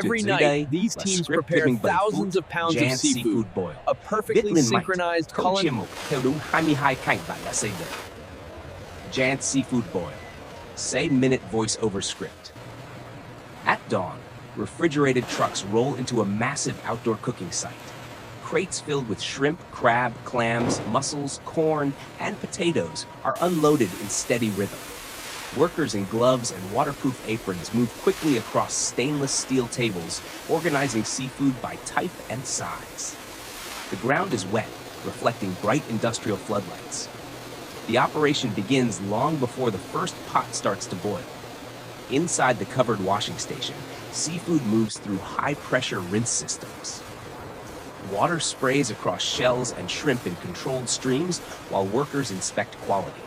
Every night, these teams prepare thousands of pounds of seafood, a perfectly synchronized culinary. Giant seafood boil. Say-minute voice-over script. At dawn, refrigerated trucks roll into a massive outdoor cooking site. Crates filled with shrimp, crab, clams, mussels, corn, and potatoes are unloaded in steady rhythm. Workers in gloves and waterproof aprons move quickly across stainless steel tables, organizing seafood by type and size. The ground is wet, reflecting bright industrial floodlights. The operation begins long before the first pot starts to boil. Inside the covered washing station, seafood moves through high-pressure rinse systems. Water sprays across shells and shrimp in controlled streams while workers inspect quality.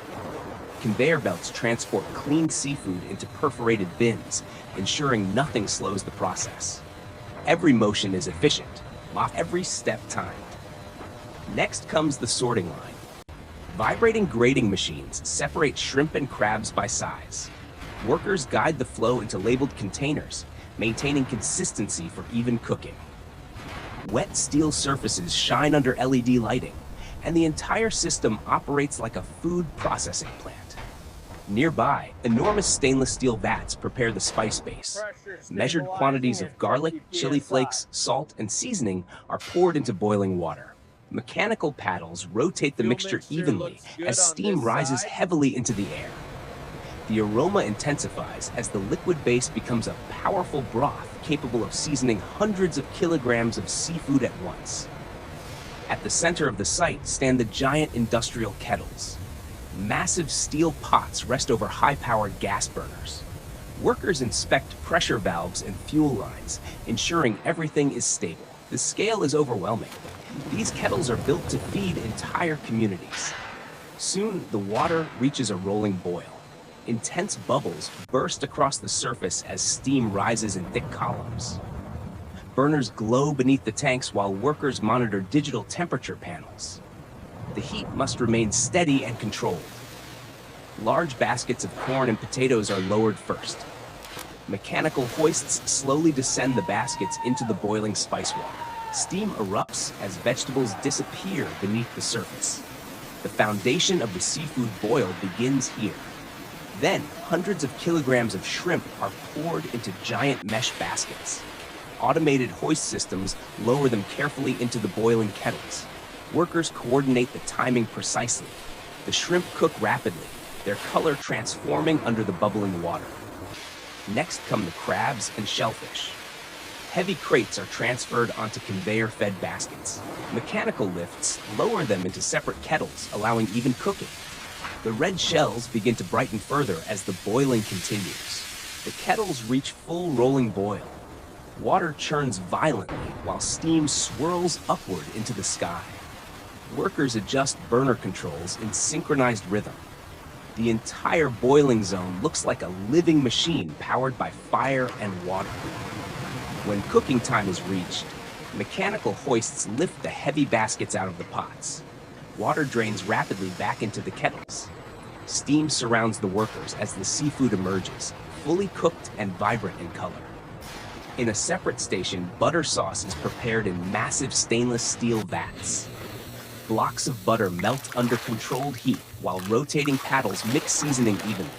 Conveyor belts transport clean seafood into perforated bins, ensuring nothing slows the process. Every motion is efficient, every step timed. Next comes the sorting line. Vibrating grading machines separate shrimp and crabs by size. Workers guide the flow into labeled containers, maintaining consistency for even cooking. Wet steel surfaces shine under LED lighting, and the entire system operates like a food processing plant. Nearby, enormous stainless steel vats prepare the spice base. Measured quantities of garlic, chili flakes, salt, and seasoning are poured into boiling water. Mechanical paddles rotate the mixture evenly as steam rises heavily into the air. The aroma intensifies as the liquid base becomes a powerful broth capable of seasoning hundreds of kilograms of seafood at once. At the center of the site stand the giant industrial kettles. Massive steel pots rest over high-powered gas burners. Workers inspect pressure valves and fuel lines, ensuring everything is stable. The scale is overwhelming. These kettles are built to feed entire communities. Soon, the water reaches a rolling boil. Intense bubbles burst across the surface as steam rises in thick columns. Burners glow beneath the tanks while workers monitor digital temperature panels. The heat must remain steady and controlled. Large baskets of corn and potatoes are lowered first. Mechanical hoists slowly descend the baskets into the boiling spice water. Steam erupts as vegetables disappear beneath the surface. The foundation of the seafood boil begins here. Then, hundreds of kilograms of shrimp are poured into giant mesh baskets. Automated hoist systems lower them carefully into the boiling kettles. Workers coordinate the timing precisely. The shrimp cook rapidly, their color transforming under the bubbling water. Next come the crabs and shellfish. Heavy crates are transferred onto conveyor-fed baskets. Mechanical lifts lower them into separate kettles, allowing even cooking. The red shells begin to brighten further as the boiling continues. The kettles reach full rolling boil. Water churns violently while steam swirls upward into the sky. Workers adjust burner controls in synchronized rhythm. The entire boiling zone looks like a living machine powered by fire and water. When cooking time is reached, mechanical hoists lift the heavy baskets out of the pots. Water drains rapidly back into the kettles. Steam surrounds the workers as the seafood emerges, fully cooked and vibrant in color. In a separate station, butter sauce is prepared in massive stainless steel vats. Blocks of butter melt under controlled heat while rotating paddles mix seasoning evenly.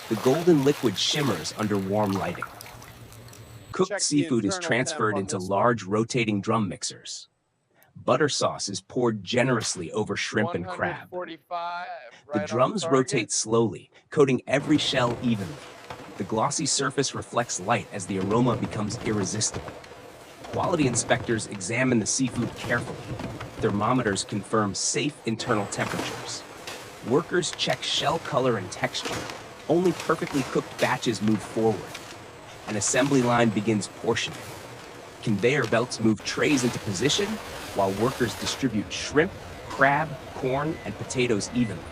The golden liquid shimmers under warm lighting. Cooked seafood is transferred into large rotating drum mixers. Butter sauce is poured generously over shrimp and crab. The drums rotate slowly, coating every shell evenly. The glossy surface reflects light as the aroma becomes irresistible. Quality inspectors examine the seafood carefully. Thermometers confirm safe internal temperatures. Workers check shell color and texture. Only perfectly cooked batches move forward. An assembly line begins portioning. Conveyor belts move trays into position, while workers distribute shrimp, crab, corn, and potatoes evenly.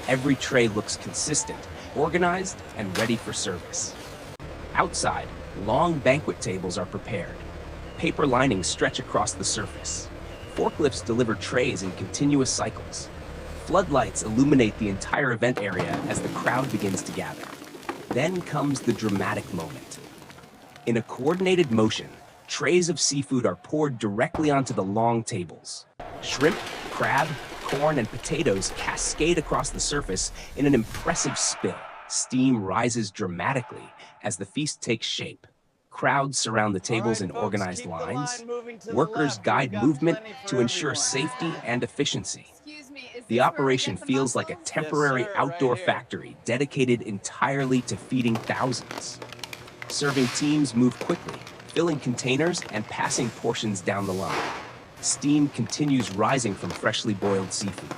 Every tray looks consistent, organized, and ready for service. Outside, long banquet tables are prepared. Paper linings stretch across the surface. Forklifts deliver trays in continuous cycles. Floodlights illuminate the entire event area as the crowd begins to gather. Then comes the dramatic moment. In a coordinated motion, trays of seafood are poured directly onto the long tables. Shrimp, crab, corn, and potatoes cascade across the surface in an impressive spill. Steam rises dramatically as the feast takes shape. Crowds surround the tables in organized lines. Workers guide movement to ensure safety and efficiency. The operation feels like a temporary outdoor factory dedicated entirely to feeding thousands. Serving teams move quickly, filling containers and passing portions down the line. Steam continues rising from freshly boiled seafood.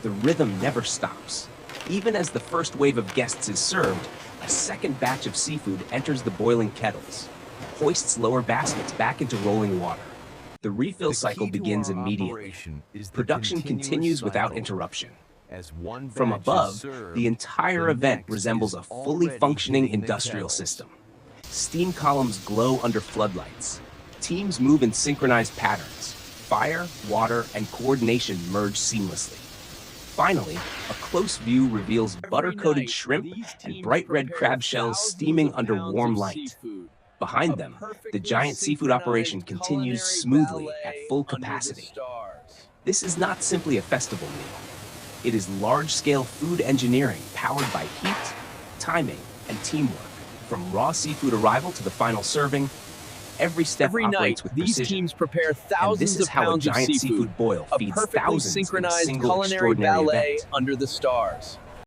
The rhythm never stops. Even as the first wave of guests is served, a second batch of seafood enters the boiling kettles, hoists lower baskets back into rolling water. The refill cycle begins immediately. Production continues without interruption. From above, the entire event resembles a fully functioning industrial system. Steam columns glow under floodlights. Teams move in synchronized patterns. Fire, water, and coordination merge seamlessly. Finally, a close view reveals butter-coated shrimp and bright red crab shells steaming under warm light. Behind them, the giant seafood operation continues smoothly at full capacity. This is not simply a festival meal. It is large-scale food engineering powered by heat, timing, and teamwork. From raw seafood arrival to the final serving, every step operates with precision. These teams prepare thousands of pounds of giant seafood boil a feeds perfectly thousands synchronized in a single culinary extraordinary ballet event. under the stars.